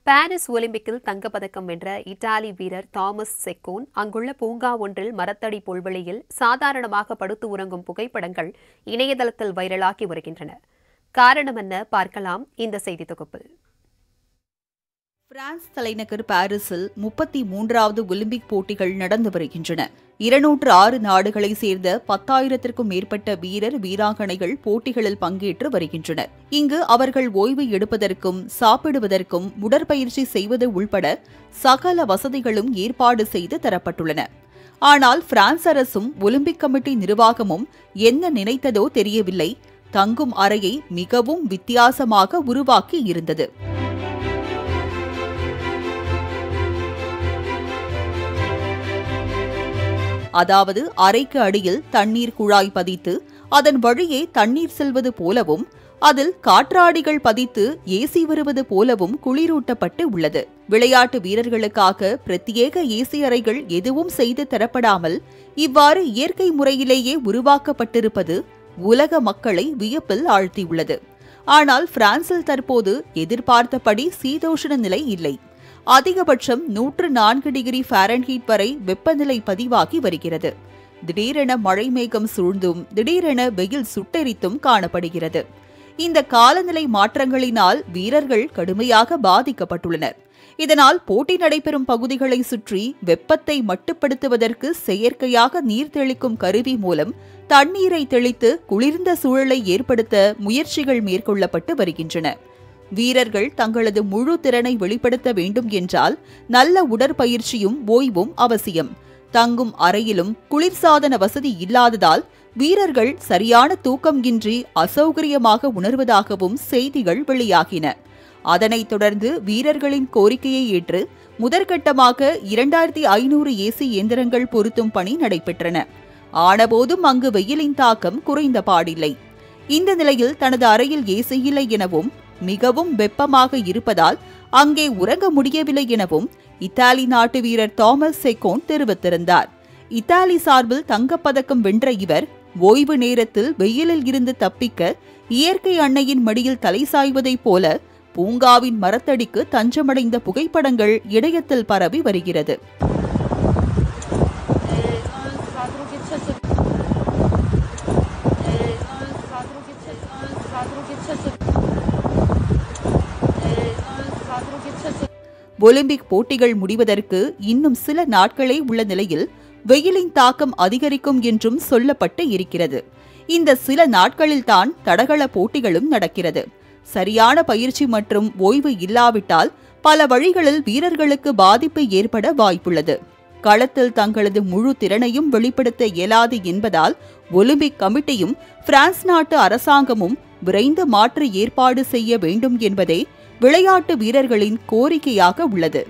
Paris ஒலிம்பிக்கில் தங்கப்பதக்கம் வென்ற இத்தாலி வீரர் தாமஸ் செக்கோன் அங்குள்ள பூங்கா ஒன்றில் மரத்தடி புல்வெளியில் சாதாரணமாக படுத்து உறங்கும் புகைப்படங்கள் இணையதளத்தில் வைரலாகி வருகின்றன. காரணம் என்ன பார்க்கலாம் இந்த செய்தி தொகுப்பில். பிரான்ஸ் தலைநகர் பாரிஸில் 33வது ஒலிம்பிக் போட்டிகள் நடந்து வருகின்றன. 206 நாடுகளை சேர்ந்த 10,000க்கும் மேற்பட்ட வீரர் வீராங்கனைகள் போட்டிகளில் பங்கேற்று வருகின்றனர். இங்கு அவர்கள் ஓய்வு எடுப்பதற்கும் சாப்பிடுவதற்கும் உடற்பயிற்சி செய்வது உள்பட சகல வசதிகளும் ஏற்பாடு செய்து தரப்பட்டுள்ளன. ஆனால் பிரான்ஸ் அரசும் ஒலிம்பிக் கமிட்டி நிர்வாகமும் என்ன நினைத்ததோ தெரியவில்லை, தங்கும் அறையை மிகவும் வித்தியாசமாக உருவாக்கி இருந்தது. அதாவது அறைக்கு அடியில் தண்ணீர் குழாய் பதித்து அதன் வழியே தண்ணீர் செல்வது போலவும் அதில் காற்றாடிகள் பதித்து ஏசி வருவது போலவும் குளிரூட்டப்பட்டு உள்ளது. விளையாட்டு வீரர்களுக்காக பிரத்யேக ஏசி அறைகள் எதுவும் செய்து தரப்படாமல் இவ்வாறு இயற்கை முறையிலேயே உருவாக்கப்பட்டிருப்பது உலக மக்களை வியப்பில் ஆழ்த்தியுள்ளது. ஆனால் பிரான்சில் தற்போது எதிர்பார்த்தபடி சீதோஷண நிலை இல்லை. அதிகபட்சம் 104 டிகிரி ஃபாரன்ஹீட் வரை வெப்பநிலை பதிவாகி வருகிறது. திடீரென மழை மேகம் சூழ்ந்தும் திடீரென வெயில் சுட்டெரித்தும் காணப்படுகிறது. இந்த காலநிலை மாற்றங்களினால் வீரர்கள் கடுமையாக பாதிக்கப்பட்டுள்ளனர். இதனால் போட்டி நடைபெறும் பகுதிகளை சுற்றி வெப்பத்தை மட்டுப்படுத்துவதற்கு செயற்கையாக நீர் தெளிக்கும் கருவி மூலம் தண்ணீரை தெளித்து குளிர்ந்த சூழலை ஏற்படுத்த முயற்சிகள் மேற்கொள்ளப்பட்டு வருகின்றன. வீரர்கள் தங்களது முழு திறனை வெளிப்படுத்த வேண்டும் என்றால் நல்ல உடற்பயிற்சியும் ஓய்வும் அவசியம். தங்கும் அறையிலும் குளிர்சாதன வசதி இல்லாததால் வீரர்கள் சரியான தூக்கம் இன்றி அசௌகரியமாக உணர்வதாகவும் செய்திகள் வெளியாகின. அதனைத் தொடர்ந்து வீரர்களின் கோரிக்கையை ஏற்று முதற்கட்டமாக 2500 ஏசி இயந்திரங்கள் பொருத்தும் பணி நடைபெற்றன. ஆனபோதும் அங்கு வெயிலின் தாக்கம் குறைந்த பாடில்லை. இந்த நிலையில் தனது அறையில் ஏசி இல்லை எனவும் மிகவும் வெப்பமாக இருப்பதால் அங்கே உறங்க முடியவில்லை எனவும் இத்தாலி நாட்டு வீரர் தாமஸ் செக்கோன் தெரிவித்திருந்தார். இத்தாலி சார்பில் தங்கப்பதக்கம் வென்ற இவர் ஓய்வு நேரத்தில் வெயிலில் இருந்து தப்பிக்க இயற்கை அன்னையின் மடியில் தலை சாய்வதைப் போல பூங்காவின் மரத்தடிக்கு தஞ்சமடைந்த புகைப்படங்கள் இணையத்தில் பரவி வருகிறது. ஒலிம்பிக் போட்டிகள் முடிவதற்கு இன்னும் சில நாட்களே உள்ள நிலையில் வெயிலின் தாக்கம் அதிகரிக்கும் என்றும் சொல்லப்பட்டு இருக்கிறது. இந்த சில நாட்களில்தான் தடகள போட்டிகளும் நடக்கிறது. சரியான பயிற்சி மற்றும் ஓய்வு இல்லாவிட்டால் பல வழிகளில் வீரர்களுக்கு பாதிப்பு ஏற்பட வாய்ப்புள்ளது. களத்தில் தங்களது முழு திறனையும் வெளிப்படுத்த இயலாது என்பதால் ஒலிம்பிக் கமிட்டியும் பிரான்ஸ் நாட்டு அரசாங்கமும் விரைந்து மாற்று ஏற்பாடு செய்ய வேண்டும் என்பதே விளையாட்டு வீரர்களின் கோரிக்கையாக உள்ளது.